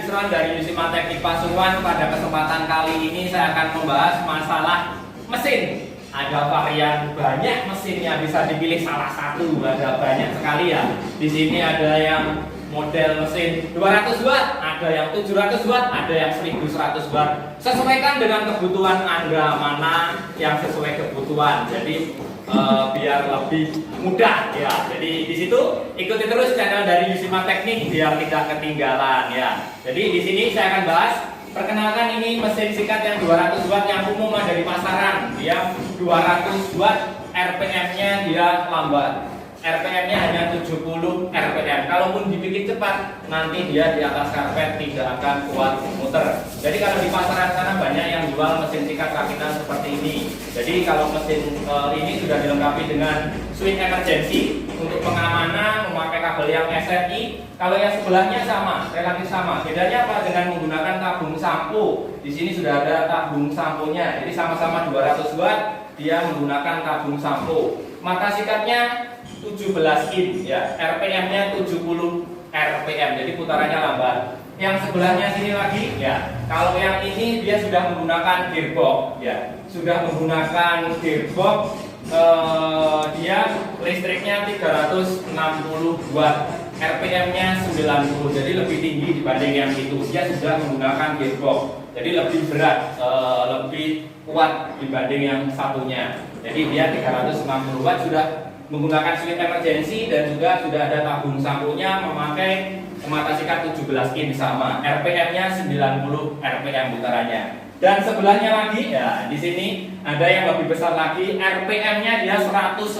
Yusron dari Yusima Teknik Pasuruan. Pada kesempatan kali ini saya akan membahas masalah mesin. Ada varian banyak mesinnya, bisa dipilih salah satu. Ada banyak sekali ya. Di sini ada yang model mesin 200 watt, ada yang 700 watt, ada yang 1100 watt. Sesuaikan dengan kebutuhan Anda, mana yang sesuai kebutuhan. Jadi biar lebih mudah ya. Jadi di situ ikuti terus channel dari Yusima Teknik biar tidak ketinggalan ya. Jadi di sini saya akan bahas, perkenalkan ini mesin sikat yang 200 watt yang umum ada di pasaran. Dia 200 watt, RPM-nya dia lambat. RPM-nya hanya 70 RPM. Kalaupun dibikin cepat, nanti dia di atas karpet tidak akan kuat muter. Jadi kalau di pasaran sana banyak yang jual mesin sikat rakitan seperti ini. Jadi kalau mesin ini sudah dilengkapi dengan switch emergency untuk pengamanan, memakai kabel yang SRI. Kalau yang sebelahnya sama, relatif sama. Bedanya apa? Dengan menggunakan tabung sampo. Di sini sudah ada tabung samponya. Jadi sama-sama 200 watt, dia menggunakan tabung sampo. Mata sikatnya 17 in ya, RPM-nya 70 RPM, jadi putarannya lambat. Yang sebelahnya sini lagi ya, kalau yang ini dia sudah menggunakan gearbox ya, sudah menggunakan gearbox. Dia listriknya 360 watt, RPM-nya 90, jadi lebih tinggi dibanding yang itu. Dia sudah menggunakan gearbox, jadi lebih berat, lebih kuat dibanding yang satunya. Jadi dia 360 watt, sudah menggunakan switch emergency dan juga sudah ada tabung samponya, memakai mata sikat 17 in sama, RPM-nya 90 RPM putarannya. Dan sebelahnya lagi ya, di sini ada yang lebih besar lagi, RPM-nya dia 150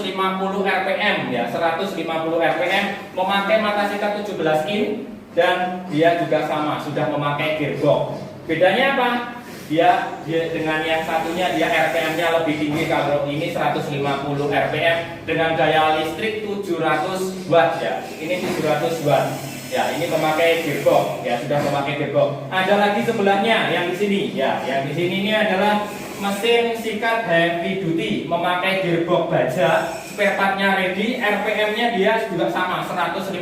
RPM ya, 150 RPM, memakai mata sikat 17 in dan dia juga sama, sudah memakai gearbox. Bedanya apa? Dia dengan yang satunya dia RPM-nya lebih tinggi. Kalau ini 150 RPM dengan daya listrik 700 watt ya. Ini 700 watt. Ya, ini memakai gearbox ya, sudah memakai gearbox. Ada lagi sebelahnya yang di sini ya. Yang di sini ini adalah mesin sikat heavy duty, memakai gearbox baja, spare part-nya ready, RPM-nya dia juga sama, 150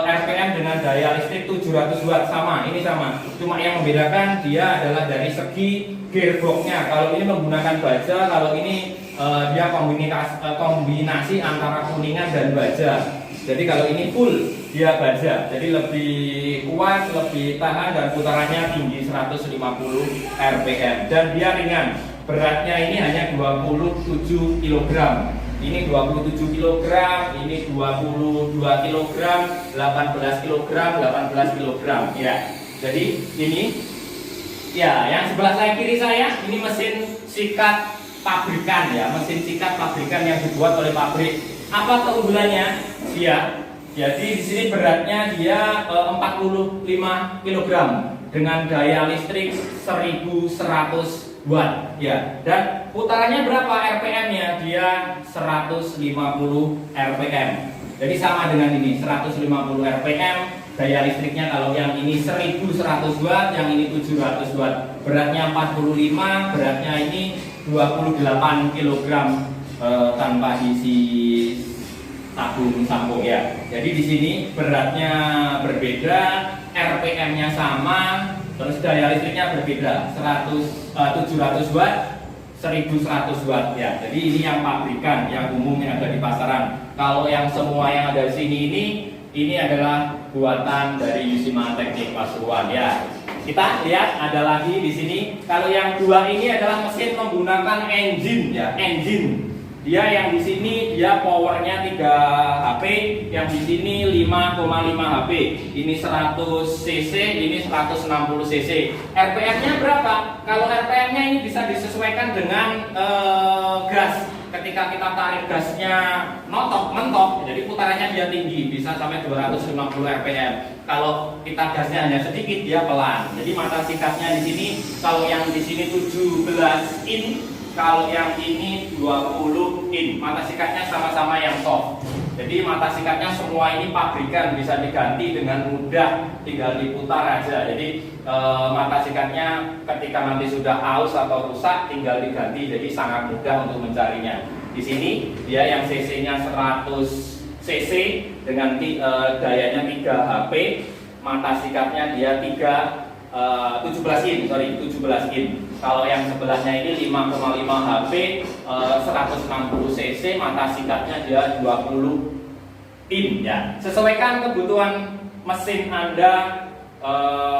RPM dengan daya listrik 700 watt sama, ini sama. Cuma yang membedakan dia adalah dari segi gearbox-nya. Kalau ini menggunakan baja, kalau ini dia kombinasi antara kuningan dan baja. Jadi kalau ini full dia baja, jadi lebih kuat, lebih tahan dan putarannya tinggi 150 RPM dan dia ringan. Beratnya ini hanya 27 kg. Ini 27 kg, ini 22 kg, 18 kg, 18 kg ya. Jadi ini ya, yang sebelah kiri saya ini mesin sikat pabrikan ya, mesin sikat pabrikan yang dibuat oleh pabrik. Apa keunggulannya? Dia jadi di sini beratnya dia 45 kg dengan daya listrik 1100 watt ya. Dan putarannya berapa RPM-nya? Dia 150 RPM. Jadi sama dengan ini, 150 RPM. Daya listriknya kalau yang ini 1100 watt, yang ini 700 watt. Beratnya 45, beratnya ini 28 kg tanpa isi tabung sampo ya. Jadi di sini beratnya berbeda, RPM-nya sama, terus daya listriknya berbeda, 700 watt, 1100 watt ya. Jadi ini yang pabrikan, yang umum yang ada di pasaran. Kalau yang semua yang ada di sini ini adalah buatan dari Yusima Teknik Pasuruan ya. Kita lihat ada lagi di sini. Kalau yang dua ini adalah mesin menggunakan engine ya, engine. Dia yang di sini dia powernya 3 HP, yang di sini 5,5 HP. Ini 100 cc, ini 160 cc. RPM-nya berapa? Kalau RPM-nya ini bisa disesuaikan dengan gas. Ketika kita tarik gasnya mentok, jadi putarannya dia tinggi, bisa sampai 250 RPM. Kalau kita gasnya hanya sedikit, dia pelan. Jadi mata sikatnya di sini, kalau yang di sini 17 in, kalau yang ini 20 in. Mata sikatnya sama-sama yang soft. Jadi mata sikatnya semua ini pabrikan, bisa diganti dengan mudah, tinggal diputar aja. Jadi mata sikatnya ketika nanti sudah aus atau rusak tinggal diganti, jadi sangat mudah untuk mencarinya. Di sini dia yang cc-nya 100 cc dengan dayanya 3 HP. mata sikatnya dia 17 in. Kalau yang sebelahnya ini 5,5 HP, 160 cc, mata sikatnya dia 20 in ya. Sesuaikan kebutuhan mesin Anda,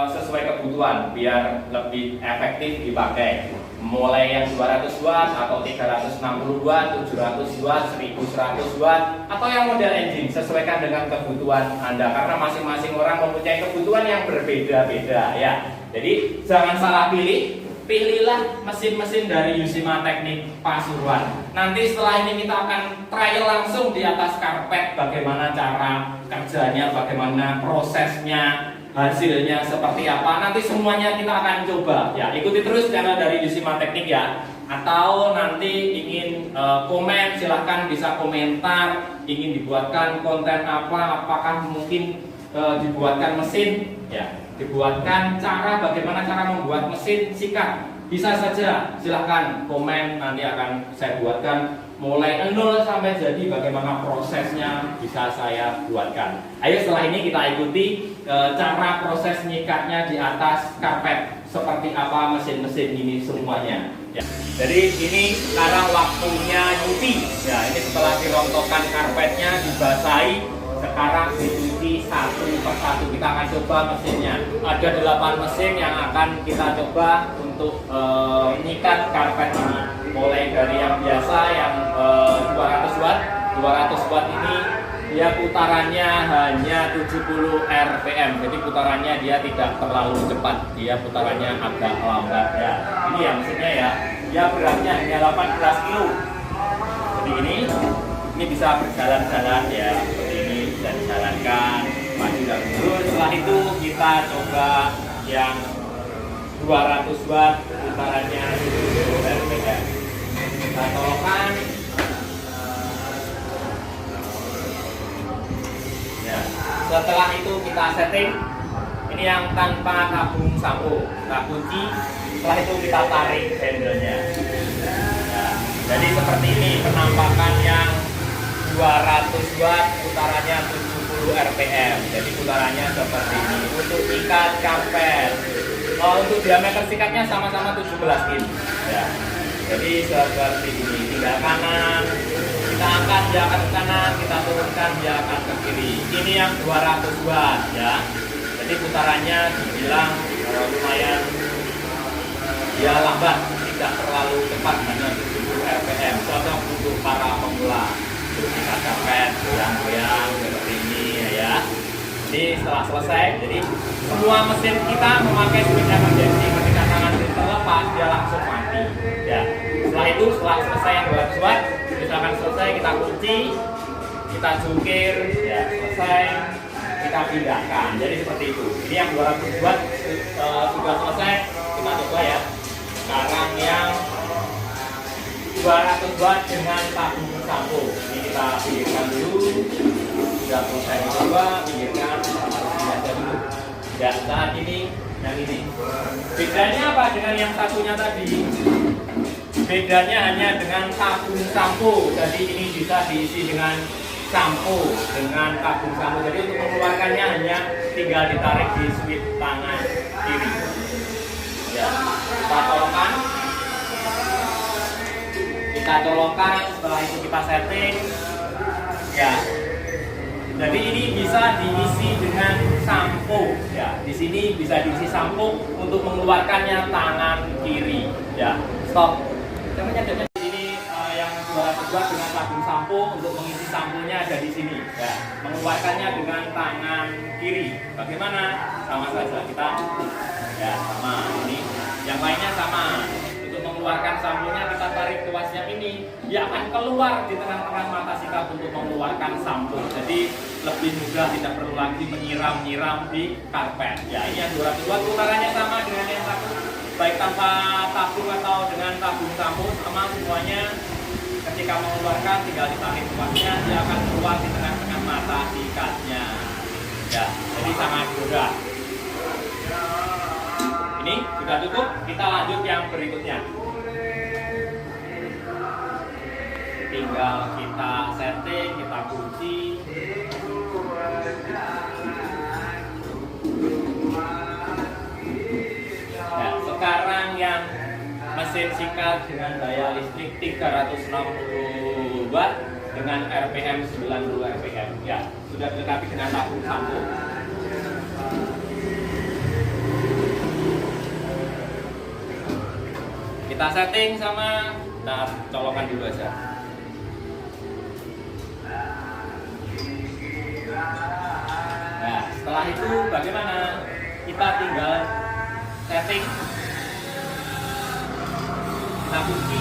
sesuai kebutuhan biar lebih efektif dipakai. Mulai yang 200 watt atau 360 watt, 700 watt, 1100 watt, atau yang model engine, sesuaikan dengan kebutuhan Anda karena masing-masing orang mempunyai kebutuhan yang berbeda-beda ya. Jadi jangan salah pilih, pilihlah mesin-mesin dari Yusima Teknik Pasuruan. Nanti setelah ini kita akan trial langsung di atas karpet bagaimana cara kerjanya, bagaimana prosesnya, hasilnya seperti apa. Nanti semuanya kita akan coba ya. Ikuti terus channel dari Yusima Teknik ya. Atau nanti ingin komen, silahkan bisa komentar. Ingin dibuatkan konten apa? Apakah mungkin dibuatkan mesin ya? Dibuatkan bagaimana cara membuat mesin sikat. Bisa saja, silahkan komen, nanti akan saya buatkan mulai 0 sampai jadi bagaimana prosesnya bisa saya buatkan. Ayo setelah ini kita ikuti cara proses nyikatnya di atas karpet. Seperti apa mesin-mesin ini semuanya ya. Jadi ini sekarang waktunya nyuci ya. Ini setelah dirontokkan karpetnya, dibasahi, sekarang dicuci satu persatu. Kita akan coba mesinnya. Ada 8 mesin yang akan kita coba untuk menyikat karpet ini. Mulai dari yang biasa yang 200 watt. 200 watt ini dia putarannya hanya 70 rpm. Jadi putarannya dia tidak terlalu cepat. Dia putarannya agak lambat ya. Ini ya mesinnya ya. Dia beratnya hanya 18 kilo. Jadi ini bisa berjalan-jalan ya. Dan dijalankan maju dan mundur. Setelah itu kita coba yang 200 watt putarannya berbeda. Kita colokkan ya. Setelah itu kita setting. Ini yang tanpa tabung sampo, kita kunci. Setelah itu kita tarik handle-nya ya. Jadi seperti ini penampakan yang 200 watt, putarannya 70 rpm. Jadi putarannya seperti ini untuk ikat karpet. Untuk diameter sikatnya sama-sama 17 in ya. Jadi seperti ini, tinggal kanan, kita angkat, dia akan ke kanan, kita turunkan, dia akan ke kiri. Ini yang 200 watt ya. Jadi putarannya dibilang lumayan dia lambat, tidak terlalu cepat, hanya 70 rpm. Cocok untuk para pemula. Kita karpet goyang-goyang seperti ini ya. Jadi setelah selesai, jadi semua mesin kita memakai switch emergency. Ketika tangan terlepas dia langsung mati ya. Setelah selesai yang 200 watt, misalkan selesai kita kunci, kita jungkir ya, selesai kita pindahkan. Jadi seperti itu. Ini yang 200 watt sudah selesai, kita coba ya. Sekarang yang 200 watt dengan tabung sampo. Ini kita pinggirkan dulu. Sudah selesai coba, pinggirkan, harus dibaca dulu. Ya, saat ini yang ini. Bedanya apa dengan yang satunya tadi? Bedanya hanya dengan tabung sampo. Jadi ini bisa diisi dengan sampo, dengan tabung sampo. Jadi untuk mengeluarkannya hanya tinggal ditarik di switch tangan kiri. Ya, kita colokkan. Kita colokkan, setelah itu kita setting ya. Jadi ini bisa diisi dengan sampo ya. Di sini bisa diisi sampo untuk mengeluarkannya tangan kiri ya. Stop. Ini yang 200 watt dengan tabung sampo, untuk mengisi samponya ada di sini ya. Mengeluarkannya dengan tangan kiri. Bagaimana? Sama saja kita ya, sama. Ini yang lainnya sama. Mengeluarkan samponya kita tarik tuasnya ini, dia akan keluar di tengah-tengah mata sikat untuk mengeluarkan sampo. Jadi lebih mudah, tidak perlu lagi menyiram-nyiram di karpet. Ya, ini yang 200 watt putarannya sama dengan yang satu, baik tanpa tabung atau dengan tabung sampo sama semuanya. Ketika mengeluarkan tinggal ditarik tuasnya, dia akan keluar di tengah-tengah mata sikatnya. Ya, jadi sangat mudah. Ini sudah cukup, kita lanjut yang berikutnya. Tinggal kita setting, kita kunci. mesin sikat dengan daya listrik 360 watt dengan RPM 90 RPM. Ya, sudah dilengkapi dengan tabung sampo. Kita setting sama, kita colokkan dulu aja. Nah, setelah itu bagaimana? Kita tinggal setting, kita kunci.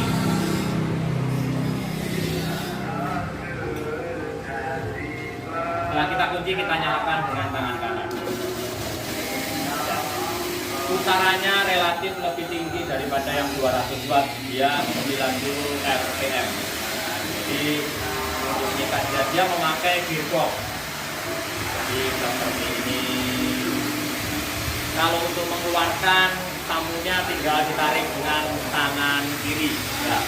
Setelah kita kunci, kita nyalakan dengan tangan kanan. Putarannya relatif lebih tinggi daripada yang 200 watt, dia 90 rpm. Jadi untuk nyikat dia memakai gearbox. Jadi seperti ini. Kalau untuk mengeluarkan tamunya tinggal ditarik dengan tangan kiri. Ya.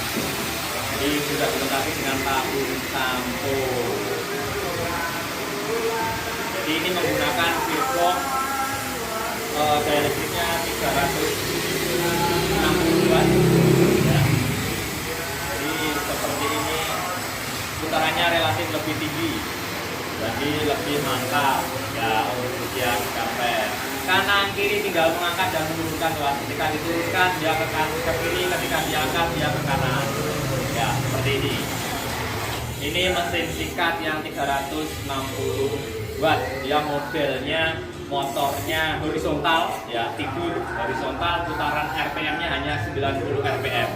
Jadi sudah dilengkapi dengan tabung sampo. Jadi ini menggunakan gearbox. Daya listriknya 360 watt. Ya. Jadi seperti ini, putarannya relatif lebih tinggi, jadi lebih mantap ya untuk yang sampai kanan kiri tinggal mengangkat dan menurunkan tuan. Ketika diturunkan dia ke kanan ke kiri, ketika diangkat dia ke kanan. Ya seperti ini. Ini mesin sikat yang 360 watt. Dia modelnya motornya horizontal, ya tidur horizontal, putaran RPM-nya hanya 90 RPM.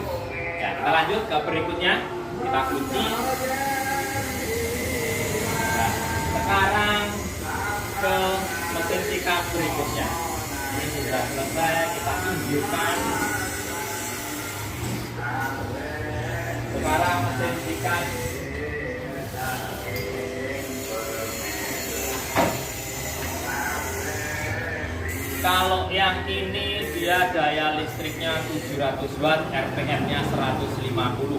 Ya, kita lanjut ke berikutnya, kita kunci. Nah, sekarang ke mesin sikat berikutnya. Ini sudah selesai, kita pinggirkan. Sekarang mesin sikat. Kalau yang ini dia daya listriknya 700 watt, RPM-nya 150.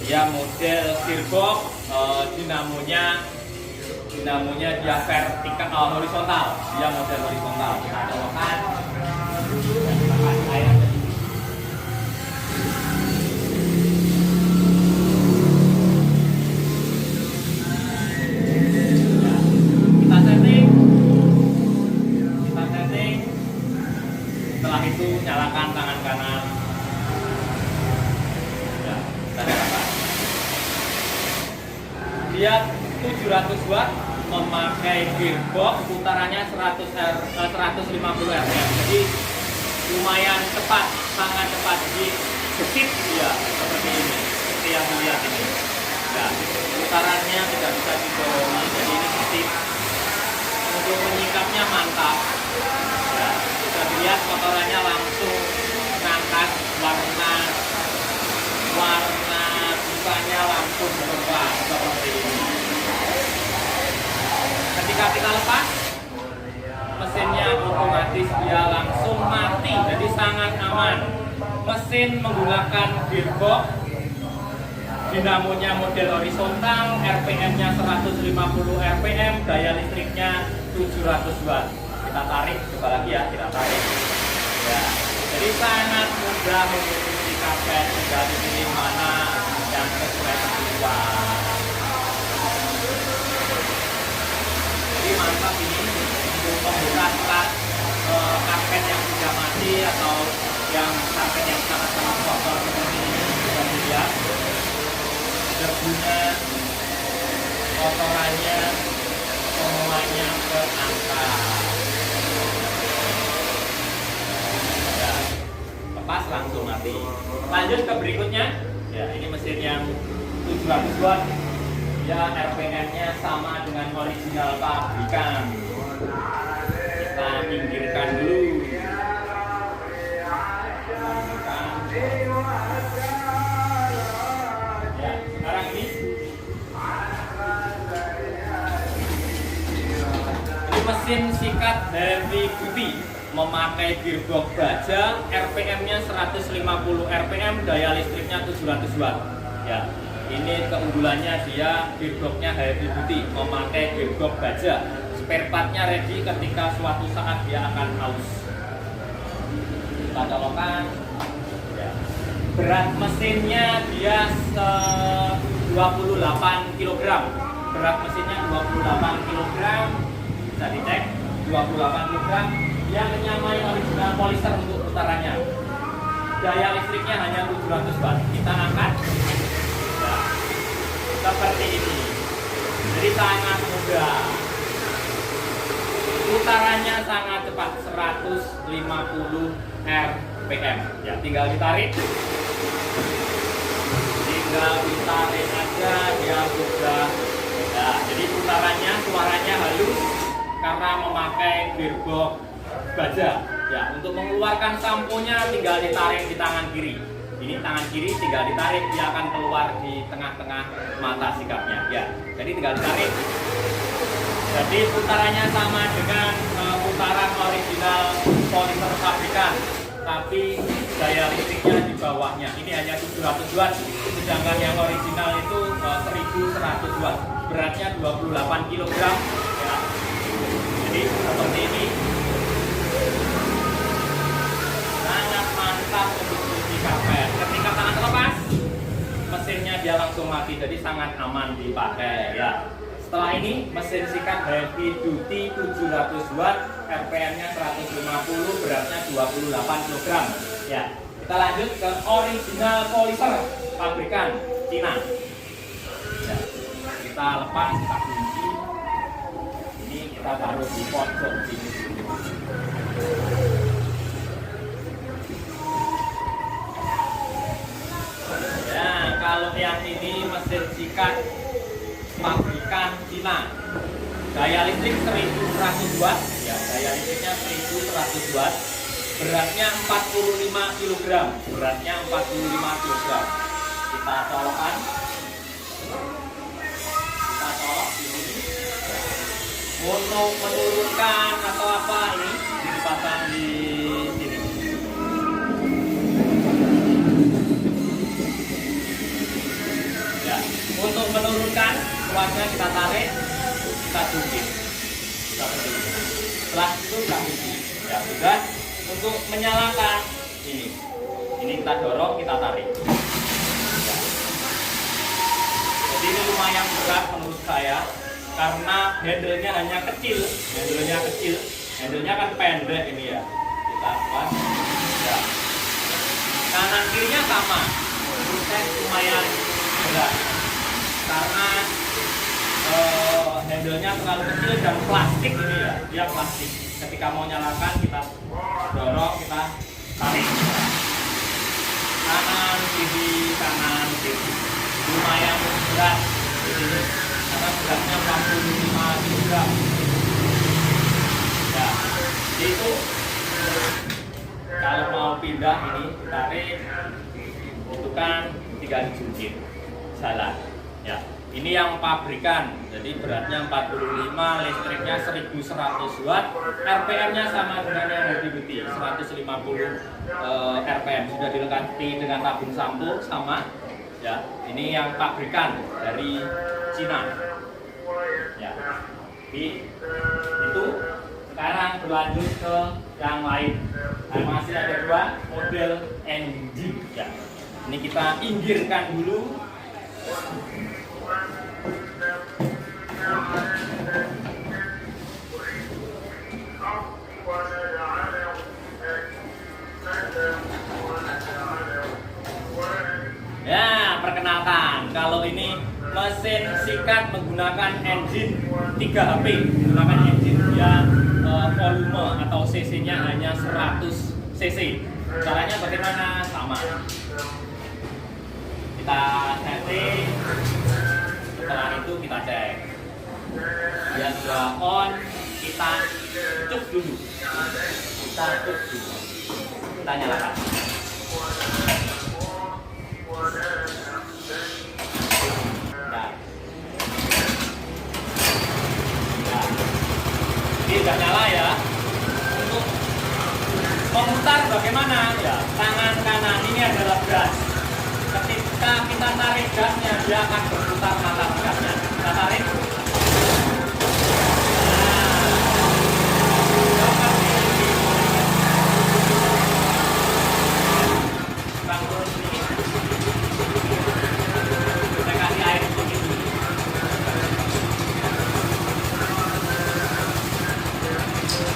Dia model gearbox, dinamonya dia vertikal, horizontal. Dia model horizontal. Kita colokkan. Kita kasih air. Setelah itu nyalakan tangan kanan. Ya, kita nyalakan. Dia 700 watt, memakai gearbox, putarannya 150 rpm. Jadi lumayan cepat, sangat cepat. Jadi gesit ya seperti ini, seperti yang dilihat ini. Ya, putarannya tidak bisa didorong, jadi ini gesit. Untuk menyikapnya mantap. Ya, bisa dilihat kotorannya langsung ngangkat, warna busanya langsung berubah seperti ini. Ketika kita lepas, mesinnya otomatis dia langsung mati, jadi sangat aman. Mesin menggunakan gearbox, dinamonya model horizontal, RPM-nya 150 RPM, daya listriknya 700 watt. Kita tarik, coba lagi ya, kita tarik. Ya, jadi sangat mudah mengikuti karpet, tinggal dipilih mana yang sesuai kebutuhan. Jadi mantap ini untuk pembukaan karpet yang sudah mati atau yang karpet yang sangat-sangat kotor seperti ini. Bisa dilihat debunya, kotorannya semuanya terangkat. Lepas langsung mati. Lanjut ke berikutnya. Ya, ini mesin yang 700 watt. Ya, RPM-nya sama dengan original pabrikan. Kita pinggirkan dulu. Ya, sekarang ini mesin sikat heavy duty, memakai gearbox baja, RPM-nya 150 RPM, daya listriknya 700 watt. Ya, ini keunggulannya dia gearbox-nya heavy duty, memakai gearbox baja. Spare part-nya ready ketika suatu saat dia akan haus. Kita colokkan. Ya. Berat mesinnya dia 28 kg. Berat mesinnya 28 kg. Bisa dicek 28 kg. Yang menyamai original polyester untuk putarannya. Daya listriknya hanya 700 watt. Kita angkat. Ya, seperti ini. Jadi sangat mudah. Putarannya sangat cepat, 150 rpm. Ya, tinggal ditarik aja, dia sudah. Ya, jadi putarannya, suaranya halus karena memakai gearbox baja. Ya, untuk mengeluarkan samponya tinggal ditarik di tangan kiri. Ini tangan kiri tinggal ditarik, dia akan keluar di tengah-tengah mata sikapnya. Ya, jadi tinggal ditarik. Jadi putarannya sama dengan putaran original polyester pabrikan, tapi daya listriknya di bawahnya. Ini hanya 700 watt, sedangkan yang original itu 1100 watt. Beratnya 28 kg. Ya. Jadi seperti ini. Sangat mantap untuk cuci karpet. Ketika tangan terlepas, mesinnya dia langsung mati, jadi sangat aman dipakai. Ya. Setelah ini mesin sikat heavy duty 700 watt, RPM-nya 150, beratnya 28 kg. Ya, kita lanjut ke original polyester pabrikan Cina. Ya, kita lepas, kita kunci. Ini kita taruh di pojok sini. Ya, kalau yang ini mesin sikat pabrikan Cina, daya listrik 1100 watt. Ya, daya listriknya 1100 watt, beratnya 45 kg. Beratnya 45 kg. Kita colokkan, kita colok di sini. Untuk menurunkan atau apa ini dipasang di sini. Ya, untuk menurunkan kuatnya kita tarik, kita jungkit, kita berdiri. Setelah itu kita kunci. Ya sudah. Untuk menyalakan ini kita dorong, kita tarik. Ya. Jadi ini lumayan berat menurut saya karena handle-nya hanya kecil, handle-nya kan pendek ini ya. Kita pas. Ya. Kanan kirinya sama. Menurut saya lumayan berat karena handle-nya terlalu kecil dan plastik ini ya, dia plastik. Ketika mau nyalakan kita dorong, kita tarik. Kanan kiri, lumayan berat ini karena beratnya 45 kg. Ya, itu kalau mau pindah ini tarik, itu kan tinggal dijungkit, jalan. Ya. Ini yang pabrikan, jadi beratnya 45, listriknya 1100 watt, RPM-nya sama dengan yang heavy duty, 150 RPM, sudah dilengkapi dengan tabung sampo sama. Ya, ini yang pabrikan dari Cina. Ya, jadi itu. Sekarang berlanjut ke yang lain. Nah, masih ada dua model engine. Ya, ini kita pinggirkan dulu. Ya, perkenalkan, kalau ini mesin sikat menggunakan engine 3 HP, menggunakan engine yang volume atau cc-nya hanya 100 cc. Caranya bagaimana? Sama. Kita setting, setelah itu kita cek. Dia sudah on, kita cuk dulu. Kita nyalakan. Ini sudah nyala ya. Untuk memutar bagaimana? Ya, tangan kanan ini adalah gas. Ketika kita tarik gasnya, dia akan berputar mata gasnya. Kita tarik.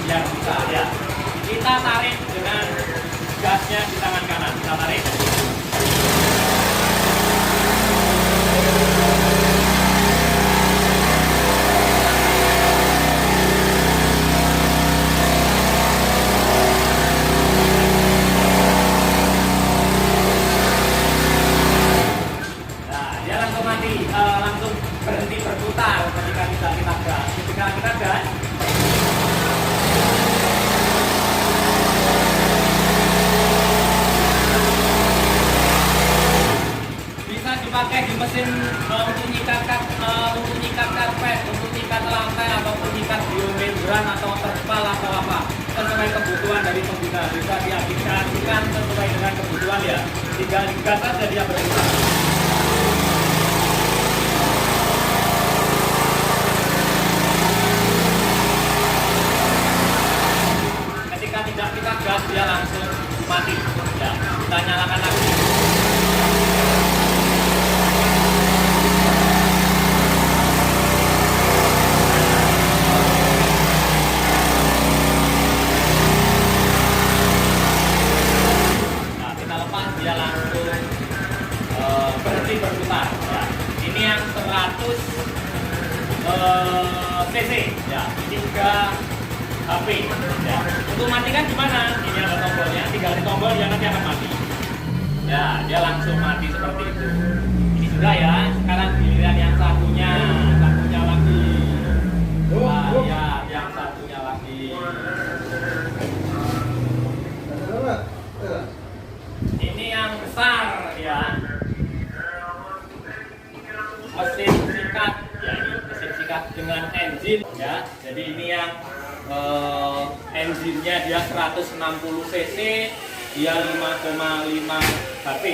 biar bisa ya. Kita tarik dengan gasnya di tangan kanan, kita tarik. Langsung berhenti berputar ketika kita gas. Ketika kita gas, bisa dipakai di mesin untuk nyikat karpet, untuk nyikat lantai ataupun nyikat biomembran atau terpal atau apa sesuai kebutuhan dari pengguna. Bisa diaplikasikan sesuai dengan kebutuhan ya. Tinggal digas saja dia berputar. Tidak kita gas dia langsung mati ya, kita nyalakan lagi. Nah kita lepas dia langsung berhenti berputar ya. Ini yang 100 cc ya, 3 HP ya. Untuk matikan gimana? Ini ada tombolnya, tinggal di tombol dia nanti akan mati. Ya, dia langsung mati seperti itu. Ini sudah ya. Sekarang giliran yang satunya lagi. Nah, ya, yang satunya lagi. Ini yang besar ya. Mesin sikat ya, ini mesin sikat dengan engine ya. Jadi ini yang engine-nya dia 160 cc, dia 5,5 HP.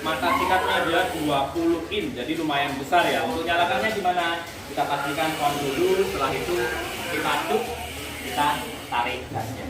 Mata sikatnya dia 20 in, jadi lumayan besar ya. Untuk nyalakannya gimana? Kita pastikan on dulu, setelah itu kita aduk, kita tarik gasnya.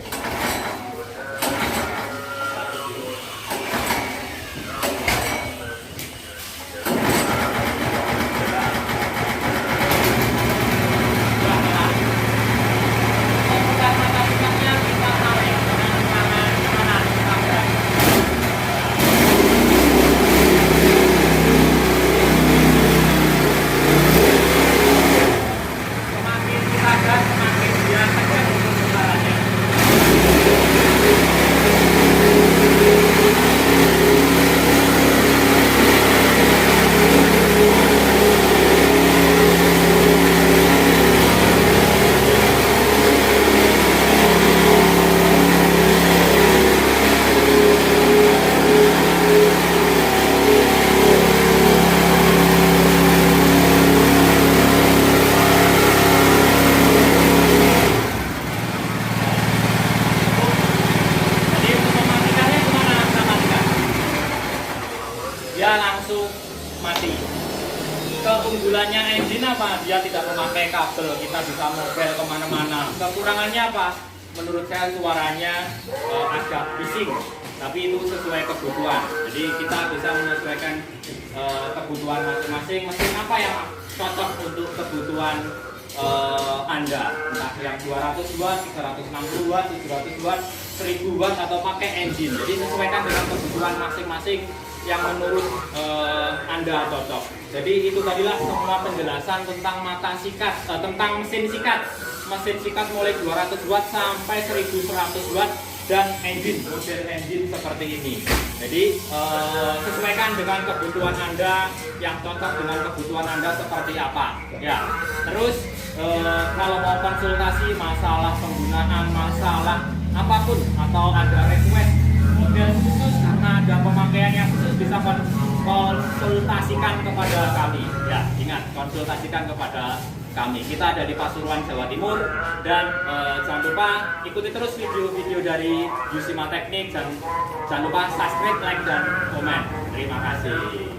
Dia langsung mati. Keunggulannya engine apa? Dia tidak memakai kabel, kita bisa mobile kemana-mana. Kekurangannya apa? Menurut saya suaranya agak bising, tapi itu sesuai kebutuhan. Jadi kita bisa menyesuaikan kebutuhan masing-masing. Mesin apa yang cocok untuk kebutuhan Anda? Entah yang 200 watt, 360 watt, 700 watt, 1000 watt atau pakai engine. Jadi sesuaikan dengan kebutuhan masing-masing yang menurut Anda cocok. Jadi itu tadilah semua penjelasan tentang mata sikat, tentang mesin sikat. Mesin sikat mulai 200 watt sampai 1100 watt dan engine, model engine seperti ini. Jadi sesuaikan dengan kebutuhan Anda, yang cocok dengan kebutuhan Anda seperti apa. Ya. Terus kalau mau konsultasi masalah penggunaan, masalah apapun atau ada request model khusus karena ada pemakaian yang khusus, bisa konsultasikan kepada kami. Ya, ingat, konsultasikan kepada kami. Kita ada di Pasuruan, Jawa Timur, dan jangan lupa ikuti terus video-video dari Yusima Teknik, dan jangan lupa subscribe, like, dan komen. Terima kasih.